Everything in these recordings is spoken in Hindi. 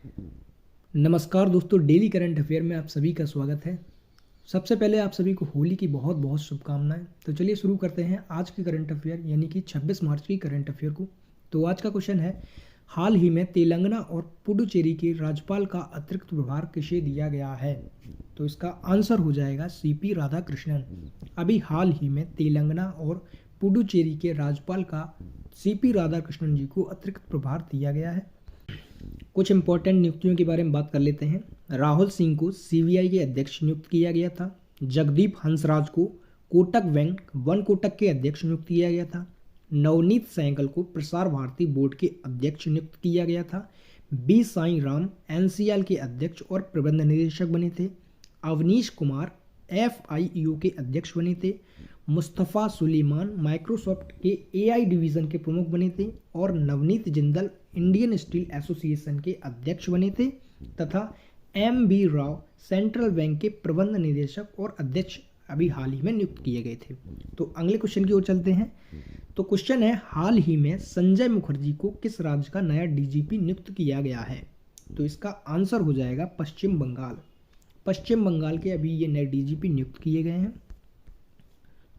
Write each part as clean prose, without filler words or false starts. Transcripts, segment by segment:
नमस्कार दोस्तों, डेली करंट अफेयर में आप सभी का स्वागत है। सबसे पहले आप सभी को होली की बहुत बहुत शुभकामनाएं। तो चलिए शुरू करते हैं आज की करंट अफेयर यानी कि 26 मार्च की करंट अफेयर को। तो आज का क्वेश्चन है, हाल ही में तेलंगाना और पुडुचेरी के राज्यपाल का अतिरिक्त प्रभार किसे दिया गया है? तो इसका आंसर हो जाएगा सीपी राधाकृष्णन। अभी हाल ही में तेलंगाना और पुडुचेरी के राज्यपाल का सीपी राधाकृष्णन जी को अतिरिक्त प्रभार दिया गया है। कुछ इंपॉर्टेंट नियुक्तियों के बारे में बात कर लेते हैं। राहुल सिंह को सीबीआई के अध्यक्ष नियुक्त किया गया था। जगदीप हंसराज को कोटक बैंक वन कोटक के अध्यक्ष नियुक्त किया गया था। नवनीत सहगल को प्रसार भारती बोर्ड के अध्यक्ष नियुक्त किया गया था। बी साई राम एनसीएल के अध्यक्ष और प्रबंध निदेशक बने थे। अवनीश कुमार एफआईयू के अध्यक्ष बने थे। मुस्तफ़ा सुलेमान माइक्रोसॉफ्ट के एआई डिवीज़न के प्रमुख बने थे और Navneet Jindal Indian steel association के अध्यक्ष बने थे तथा M B Rao central bank के प्रबंध निदेशक और अध्यक्ष अभी हाल ही में नियुक्त किए गए थे। तो अगले क्वेश्चन की ओर चलते हैं। तो क्वेश्चन है, हाल ही में संजय मुखर्जी को किस राज्य का नया डीजीपी नियुक्त किया गया है? तो इसका आंसर हो जाएगा पश्चिम बंगाल। पश्चिम बंगाल के अभी ये नए डीजीपी नियुक्त किए गए हैं।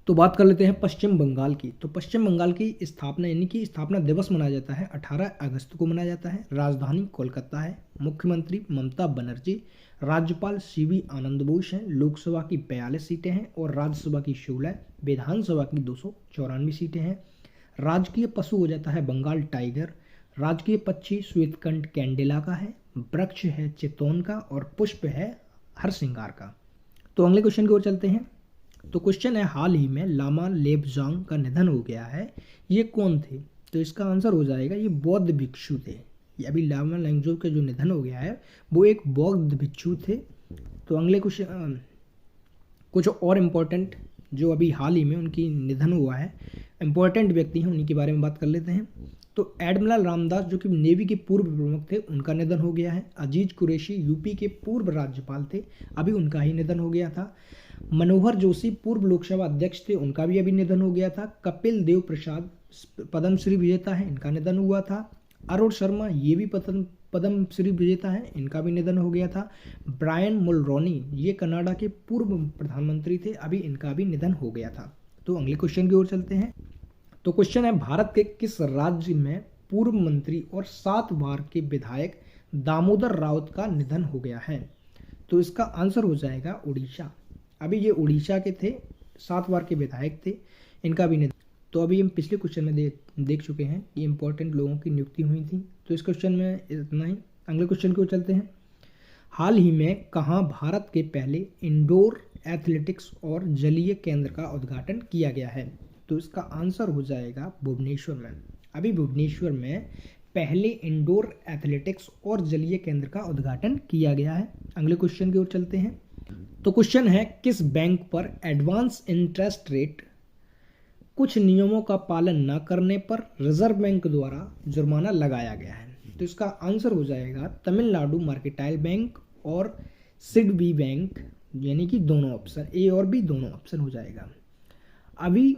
तो बात कर लेते हैं पश्चिम बंगाल की। तो पश्चिम बंगाल की स्थापना यानी कि स्थापना दिवस मनाया जाता है 18 अगस्त को मनाया जाता है। राजधानी कोलकाता है। मुख्यमंत्री ममता बनर्जी, राज्यपाल सीवी आनंद बोस हैं। लोकसभा की 42 सीटें हैं और राज्यसभा की 16, विधानसभा की 294 सीटें हैं। राजकीय पशु हो जाता है बंगाल टाइगर। राजकीय पक्षी श्वेतकंठ कैंडेला का है। वृक्ष है चितौन का और पुष्प है हरसिंगार का। तो अगले क्वेश्चन की ओर चलते हैं। तो क्वेश्चन है, हाल ही में लामा लेबजांग का निधन हो गया है, ये कौन थे? तो इसका आंसर हो जाएगा ये बौद्ध भिक्षु थे। ये अभी लामा लेबजांग का जो निधन हो गया है वो एक बौद्ध भिक्षु थे। तो अगले क्वेश्चन कुछ और इम्पोर्टेंट जो अभी हाल ही में उनकी निधन हुआ है, इम्पोर्टेंट व्यक्ति हैं, उन्हीं के बारे में बात कर लेते हैं। तो एडमिरल रामदास जो कि नेवी के पूर्व प्रमुख थे, उनका निधन हो गया है। अजीज कुरैशी यूपी के पूर्व राज्यपाल थे, अभी उनका ही निधन हो गया था। मनोहर जोशी पूर्व लोकसभा अध्यक्ष थे, उनका भी अभी निधन हो गया था। कपिल देव प्रसाद पद्मश्री विजेता है, इनका निधन हुआ था। अरुण शर्मा ये भी पद्मश्री विजेता है, इनका भी निधन हो गया था। ब्रायन मुलरोनी ये कनाडा के पूर्व प्रधानमंत्री थे, अभी इनका भी निधन हो गया था। तो अगले क्वेश्चन की ओर चलते हैं। तो क्वेश्चन है, भारत के किस राज्य में पूर्व मंत्री और 7 बार के विधायक दामोदर राउत का निधन हो गया है? तो इसका आंसर हो जाएगा उड़ीसा। अभी ये उड़ीसा के थे, 7 बार के विधायक थे, इनका भी निधन। तो अभी हम पिछले क्वेश्चन में देख चुके हैं कि इंपॉर्टेंट लोगों की नियुक्ति हुई थी। तो इस क्वेश्चन में इतना ही। अगले क्वेश्चन की ओर चलते हैं। हाल ही में कहाँ भारत के पहले इंडोर एथलेटिक्स और जलीय केंद्र का उद्घाटन किया गया है? तो इसका आंसर हो जाएगा भुवनेश्वर में। अभी भुवनेश्वर में पहले इंडोर एथलेटिक्स और जलीय केंद्र का उद्घाटन किया गया है। अगले क्वेश्चन की ओर चलते हैं। तो क्वेश्चन है, किस बैंक पर एडवांस इंटरेस्ट रेट कुछ नियमों का पालन न करने पर रिजर्व बैंक द्वारा जुर्माना लगाया गया है? तो इसका आंसर हो जाएगा तमिलनाडु मर्केंटाइल बैंक और सिडबी बैंक, यानी कि दोनों ऑप्शन ए और बी दोनों ऑप्शन हो जाएगा। अभी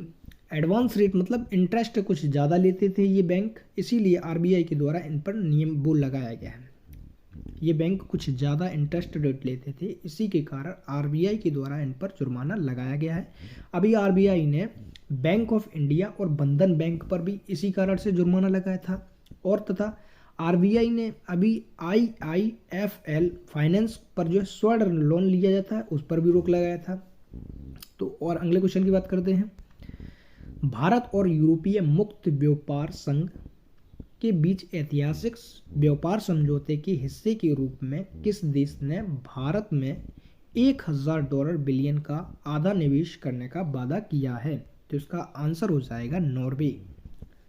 एडवांस रेट मतलब इंटरेस्ट कुछ ज़्यादा लेते थे ये बैंक, इसीलिए आरबीआई के द्वारा इन पर नियम वो लगाया गया है। ये बैंक कुछ ज़्यादा इंटरेस्ट रेट लेते थे, इसी के कारण आरबीआई के द्वारा इन पर जुर्माना लगाया गया है। अभी आरबीआई ने बैंक ऑफ इंडिया और बंधन बैंक पर भी इसी कारण से जुर्माना लगाया था। और तथा आरबीआई ने अभी आईआईएफएल फाइनेंस पर जो स्वर्ण लोन लिया जाता है उस पर भी रोक लगाया था। तो और अगले क्वेश्चन की बात करते हैं। भारत और यूरोपीय मुक्त व्यापार संघ के बीच ऐतिहासिक व्यापार समझौते के हिस्से के रूप में किस देश ने भारत में $1000 बिलियन का आधा निवेश करने का वादा किया है? तो इसका आंसर हो जाएगा नॉर्वे।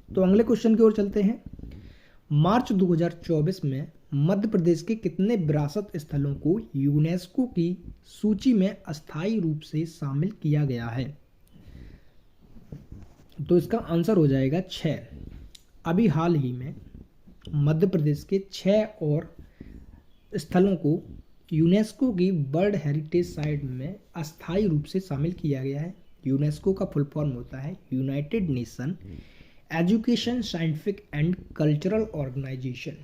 तो अगले क्वेश्चन की ओर चलते हैं। मार्च 2024 में मध्य प्रदेश के कितने विरासत स्थलों को यूनेस्को की सूची में अस्थायी रूप से शामिल किया गया है? तो इसका आंसर हो जाएगा 6। अभी हाल ही में मध्य प्रदेश के 6 और स्थलों को यूनेस्को की वर्ल्ड हेरिटेज साइट में अस्थायी रूप से शामिल किया गया है। यूनेस्को का फुल फॉर्म होता है united nation education scientific and cultural organisation.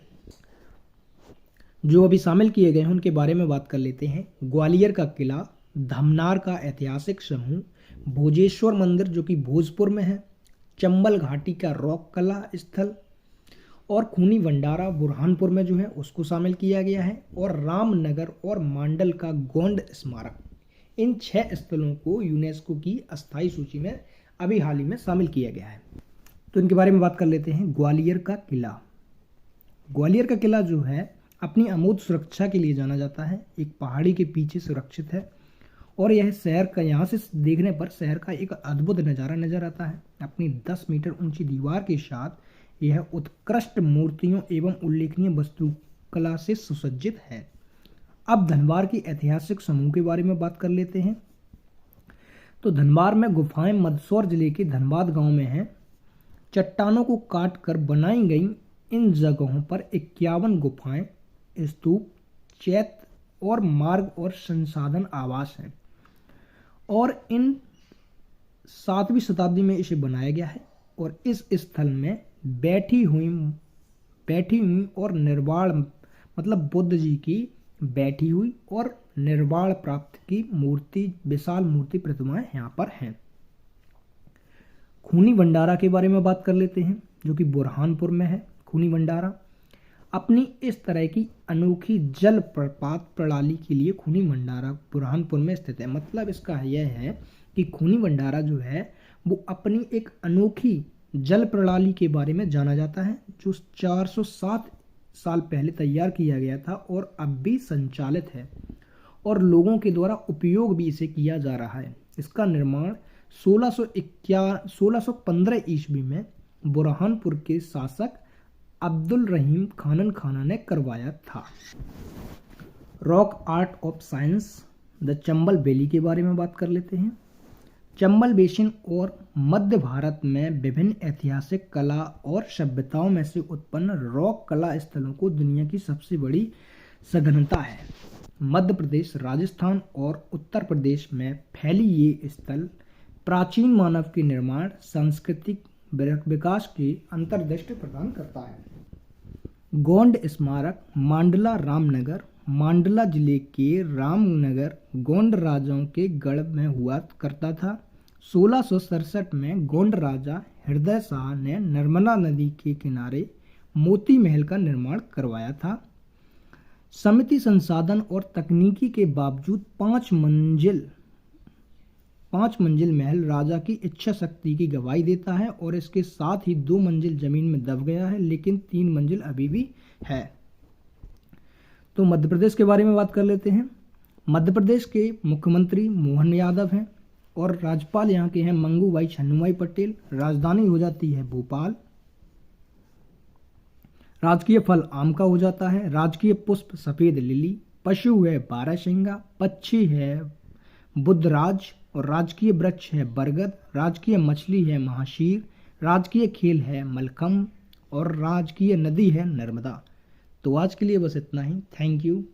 जो अभी शामिल किए गए हैं उनके बारे में बात कर लेते हैं। ग्वालियर का किला, धमनार का ऐतिहासिक समूह, भोजेश्वर मंदिर जो कि भोजपुर में है, चंबल घाटी का रॉक कला स्थल और खूनी भंडारा बुरहानपुर में जो है उसको शामिल किया गया है, और रामनगर और मांडल का गोंड स्मारक। इन 6 स्थलों को यूनेस्को की अस्थायी सूची में अभी हाल ही में शामिल किया गया है। तो इनके बारे में बात कर लेते हैं। ग्वालियर का किला, ग्वालियर का किला जो है अपनी अमूर्त सुरक्षा के लिए जाना जाता है। एक पहाड़ी के पीछे सुरक्षित है और यह शहर का, यहाँ से देखने पर शहर का एक अद्भुत नज़ारा नजर आता है। अपनी 10 मीटर ऊंची दीवार के साथ यह उत्कृष्ट मूर्तियों एवं उल्लेखनीय वास्तुकला से सुसज्जित है। अब धनबाद की ऐतिहासिक समूह के बारे में बात कर लेते हैं। तो धनबाद में गुफाएं मंदसौर जिले के धनबाद गांव में हैं। चट्टानों को काट कर बनाई गई इन जगहों पर 51 गुफाएं, स्तूप, चैत्य और मार्ग और संसाधन आवास हैं, और इन 7वीं शताब्दी में इसे बनाया गया है। और इस स्थल में बैठी हुई और निर्वाण, मतलब बुद्ध जी की बैठी हुई और निर्वाण प्राप्त की मूर्ति, विशाल मूर्ति प्रतिमाएं यहाँ पर हैं। खूनी भंडारा के बारे में बात कर लेते हैं, जो कि बुरहानपुर में है। खूनी भंडारा अपनी इस तरह की अनोखी जल प्रपात प्रणाली के लिए खूनी भंडारा बुरहानपुर में स्थित है। मतलब इसका यह है कि खूनी भंडारा जो है वो अपनी एक अनोखी जल प्रणाली के बारे में जाना जाता है, जो 407 साल पहले तैयार किया गया था और अब भी संचालित है, और लोगों के द्वारा उपयोग भी इसे किया जा रहा है। इसका निर्माण 1615 ईस्वी में बुरहानपुर के शासक अब्दुल रहीम खानन खाना ने करवाया था। Rock art of science, the Chambal valley के बारे में बात कर लेते हैं। चंबल बेसिन और मध्य भारत में विभिन्न ऐतिहासिक कला और सभ्यताओं में से उत्पन्न रॉक कला स्थलों को दुनिया की सबसे बड़ी सघनता है। मध्य प्रदेश, राजस्थान और उत्तर प्रदेश में फैली ये स्थल प्राचीन मानव के निर्माण, सांस्कृतिक विकास की अंतर्दृष्टि प्रदान करता है। गोंड स्मारक, मांडला रामनगर, मांडला जिले के रामनगर गोंड राजाओं के गढ़ में हुआ करता था। 1667 में गोंड राजा हृदय शाह ने नर्मदा नदी के किनारे मोती महल का निर्माण करवाया था। समिति संसाधन और तकनीकी के बावजूद 5 मंजिल महल राजा की इच्छा शक्ति की गवाही देता है, और इसके साथ ही 2 मंजिल जमीन में दब गया है, लेकिन 3 मंजिल अभी भी है। तो मध्य प्रदेश के बारे में बात कर लेते हैं। मध्य प्रदेश के मुख्यमंत्री मोहन यादव हैं और राज्यपाल यहाँ के हैं मंगूभाई छन्नूभाई पटेल। राजधानी हो जाती है भोपाल। राजकीय फल आम का हो जाता है। राजकीय पुष्प सफेद लिली, पशु है बारहसिंगा, पक्षी है बुद्धराज, और राजकीय वृक्ष है बरगद। राजकीय मछली है महाशीर, राजकीय खेल है मलखम्ब, और राजकीय नदी है नर्मदा। तो आज के लिए बस इतना ही। Thank you.